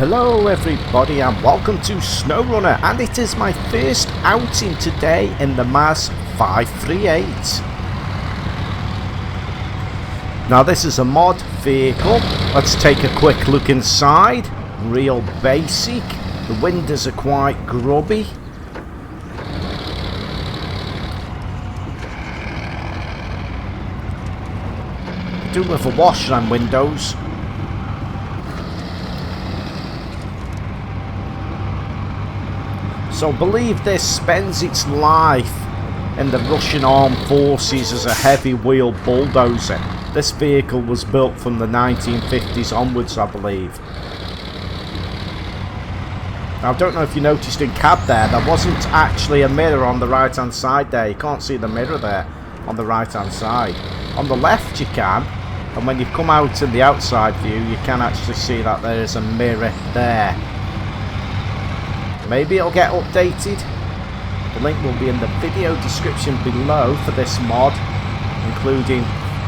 Hello everybody and welcome to SnowRunner, and it is my first outing today in the MAZ 538. Now this is a mod vehicle. Let's take a quick look inside. Real basic. The windows are quite grubby. Do with a wash on windows. So I believe this spends its life in the Russian armed forces as a heavy wheel bulldozer. This vehicle was built from the 1950s onwards, I believe. Now I don't know if you noticed in cab there wasn't actually a mirror on the right hand side there. You can't see the mirror there on the right hand side. On the left you can, and when you come out in the outside view you can actually see that there is a mirror there. Maybe it'll get updated. The link will be in the video description below for this mod, including,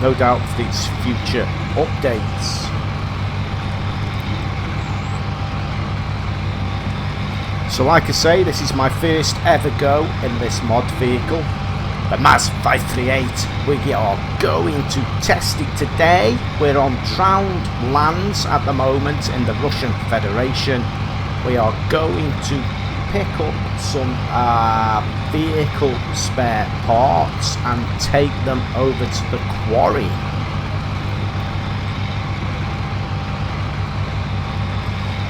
no doubt, for its future updates. So like I say, this is my first ever go in this mod vehicle, the MAZ 538. We are going to test it today. We're on drowned lands at the moment in the Russian Federation. We are going to pick up some vehicle spare parts and take them over to the quarry.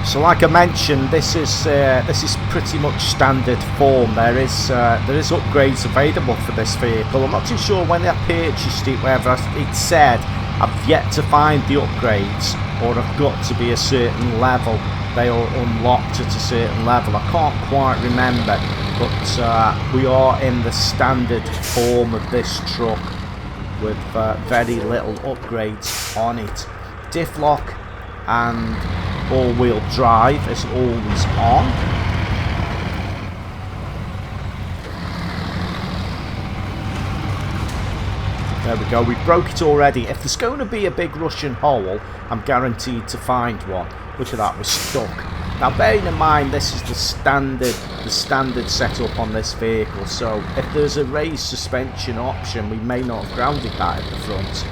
So like I mentioned, this is pretty much standard form. There is upgrades available for this vehicle. I'm not too sure when I purchased it whether it said I've yet to find the upgrades or I've got to be a certain level. They are unlocked at a certain level. I can't quite remember, but we are in the standard form of this truck with very little upgrades on it. Diff lock and all-wheel drive is always on. There we go, we broke it already. If there's going to be a big Russian hole, I'm guaranteed to find one. Look at that, we're stuck. Now bearing in mind this is the standard setup on this vehicle, so if there's a raised suspension option we may not have grounded that at the front,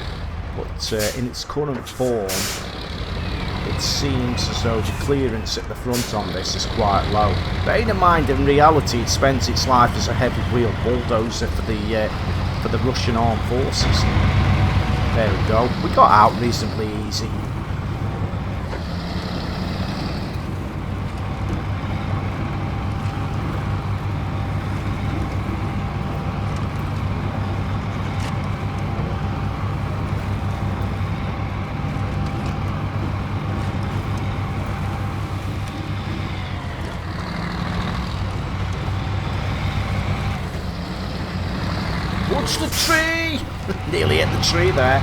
but in its current form it seems as though the clearance at the front on this is quite low. Bearing in mind in reality it spends its life as a heavy wheel bulldozer for the Russian armed forces. There we go, we got out reasonably easy. Watch the tree! Nearly hit the tree there.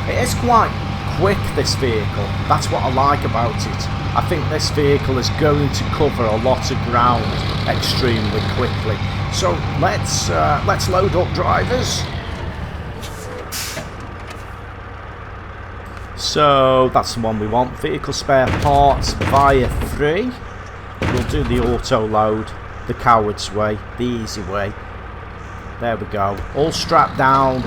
It is quite quick, this vehicle. That's what I like about it. I think this vehicle is going to cover a lot of ground extremely quickly. So let's load up, drivers. So that's the one we want. Vehicle spare parts via free. We'll do the auto load, the coward's way, the easy way. There we go, all strapped down,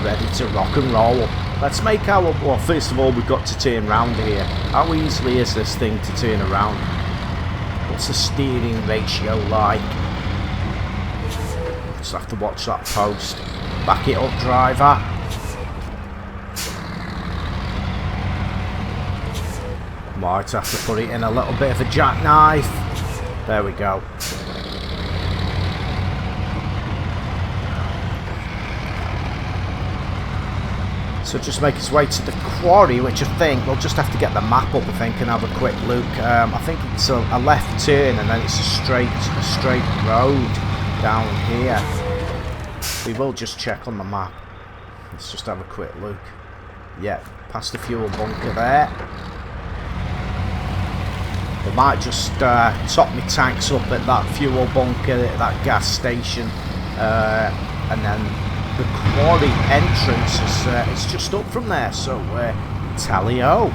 ready to rock and roll. Let's make our, well first of all we've got to turn round here. How easily is this thing to turn around? What's the steering ratio like? Just have to watch that post. Back it up, driver. Might have to put it in a little bit of a jackknife. There we go. So just make its way to the quarry, which I think we'll just have to get the map up, I think, and have a quick look. I think it's a left turn and then it's a straight road down here. We will just check on the map. Let's just have a quick look. Yeah, past the fuel bunker there. We might just top my tanks up at that fuel bunker, at that gas station, and then the quarry entrance is just up from there, so tally-ho.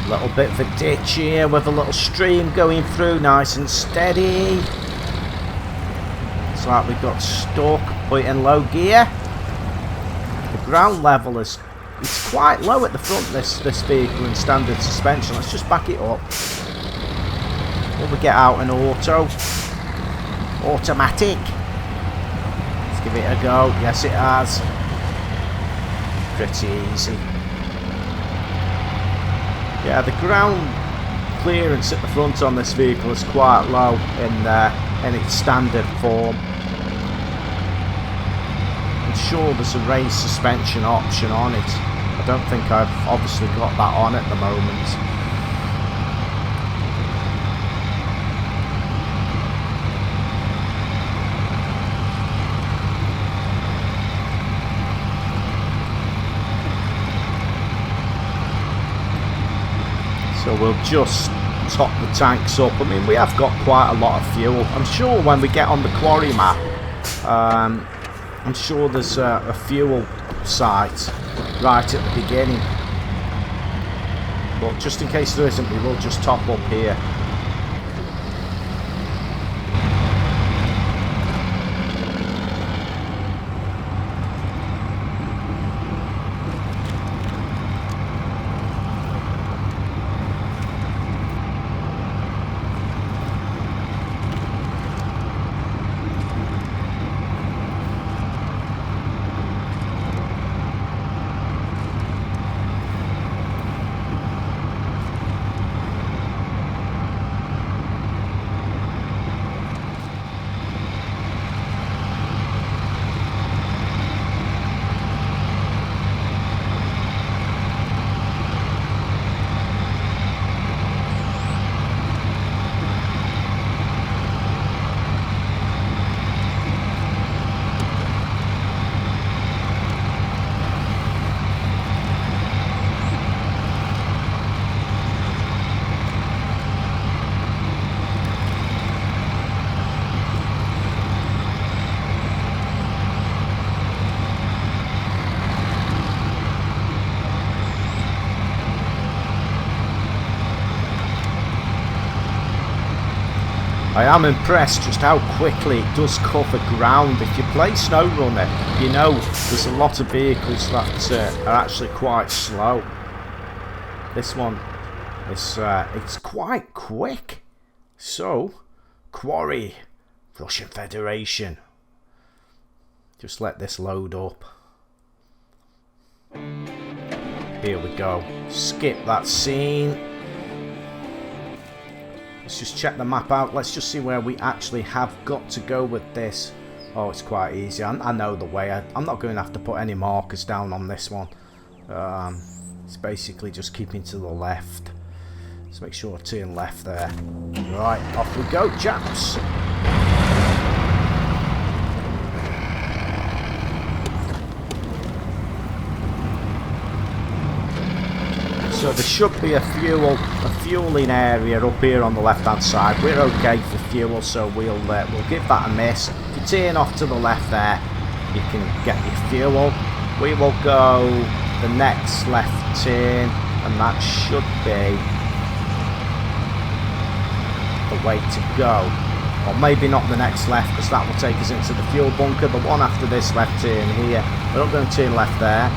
A little bit of a ditch here with a little stream going through, nice and steady. It's like we got stuck, put it in low gear. The ground level is it's quite low at the front, this vehicle in standard suspension. Let's just back it up. Will we get out an auto? Automatic. Let's give it a go. Yes, it has. Pretty easy. Yeah, the ground clearance at the front on this vehicle is quite low in its standard form. I'm sure there's a raised suspension option on it. I don't think I've obviously got that on at the moment. So we'll just top the tanks up. I mean, we have got quite a lot of fuel. I'm sure when we get on the quarry map, I'm sure there's a fuel site right at the beginning. But just in case there isn't, we will just top up here. I am impressed just how quickly it does cover ground. If you play SnowRunner, you know there's a lot of vehicles that are actually quite slow. This one is it's quite quick. So, Quarry Russian Federation. Just let this load up. Here we go. Skip that scene. Let's just check the map out. Let's just see where we actually have got to go with this. Oh, it's quite easy. I know the way. I'm not going to have to put any markers down on this one. It's basically just keeping to the left. Let's make sure I turn left there. Right, off we go, chaps. So there should be a fueling area up here on the left hand side. We're okay for fuel, so we'll give that a miss. If you turn off to the left there, you can get your fuel. We will go the next left turn, and that should be the way to go. Or maybe not the next left, because that will take us into the fuel bunker. The one after this left turn here. We're not going to turn left there.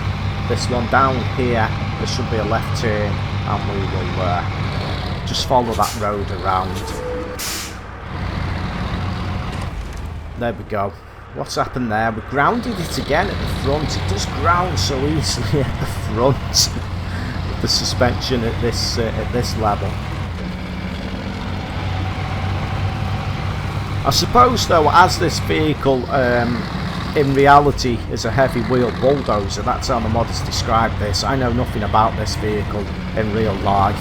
This one down here, there should be a left turn, and we will just follow that road around. There we go. What's happened there? We grounded it again at the front. It does ground so easily at the front with the suspension at this level. I suppose though, as this vehicle in reality is a heavy wheel bulldozer, that's how the modders describe this. I know nothing about this vehicle in real life,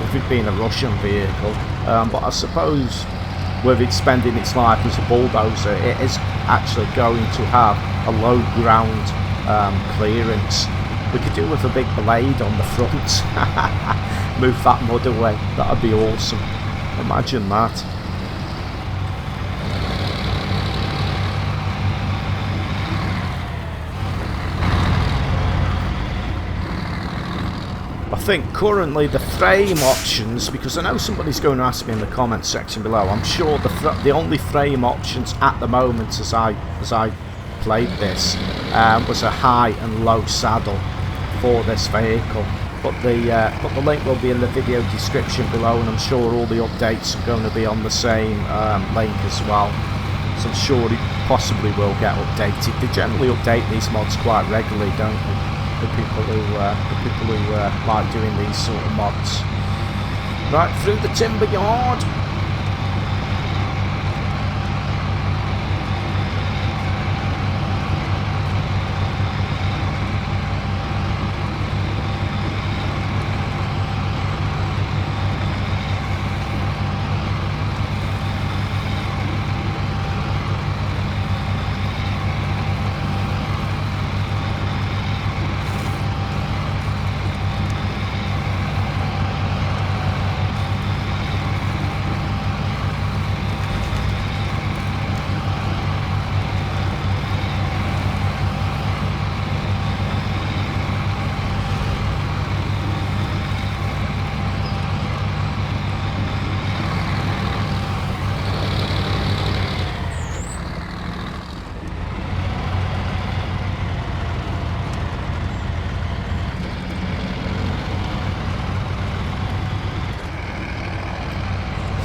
with it being a Russian vehicle, but I suppose with it spending its life as a bulldozer, it is actually going to have a low ground clearance. We could do with a big blade on the front. Move that mud away, that'd be awesome. Imagine that. I think currently the frame options, because I know somebody's going to ask me in the comments section below, I'm sure the only frame options at the moment as I played this was a high and low saddle for this vehicle. But the link will be in the video description below, and I'm sure all the updates are going to be on the same link as well. So I'm sure it possibly will get updated. They generally update these mods quite regularly, don't they? The people who like doing these sort of mods. Right, through the timber yard.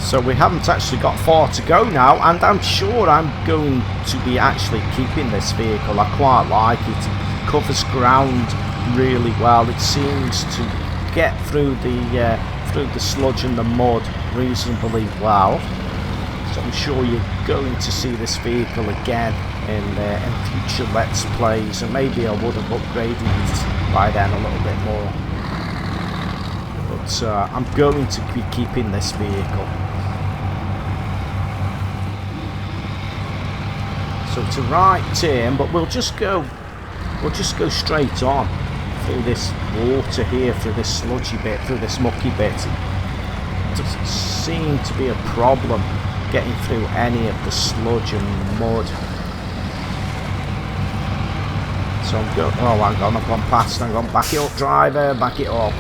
So we haven't actually got far to go now, and I'm sure I'm going to be actually keeping this vehicle. I quite like it. It covers ground really well. It seems to get through the sludge and the mud reasonably well. So I'm sure you're going to see this vehicle again in future Let's Plays, and maybe I would have upgraded it by then a little bit more. But I'm going to be keeping this vehicle. So it's a right turn, but we'll just go straight on through this water here, through this sludgy bit, through this mucky bit. It doesn't seem to be a problem getting through any of the sludge and mud. So I'm going. Oh, hang on, I've gone past. Hang on, back it up, driver, back it up.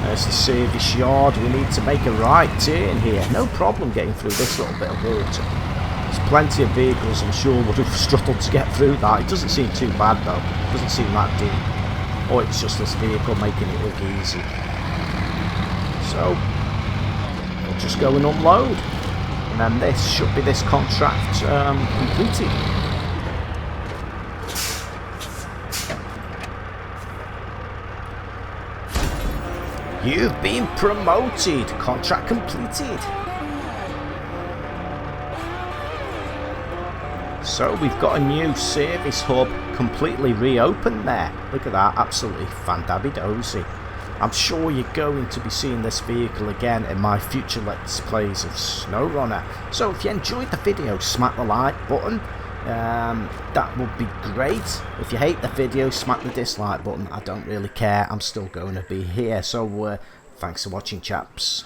There's the service yard. We need to make a right turn here. No problem getting through this little bit of water. There's plenty of vehicles I'm sure would have struggled to get through that. It doesn't seem too bad though. It doesn't seem that deep. Or it's just this vehicle making it look easy. So we'll just go and unload. And then this should be this contract completed. You've been promoted. Contract completed. So we've got a new service hub completely reopened there. Look at that. Absolutely fandabidozy. I'm sure you're going to be seeing this vehicle again in my future Let's Plays of SnowRunner. So if you enjoyed the video, smack the like button. That would be great. If you hate the video, smack the dislike button. I don't really care. I'm still going to be here. So thanks for watching, chaps.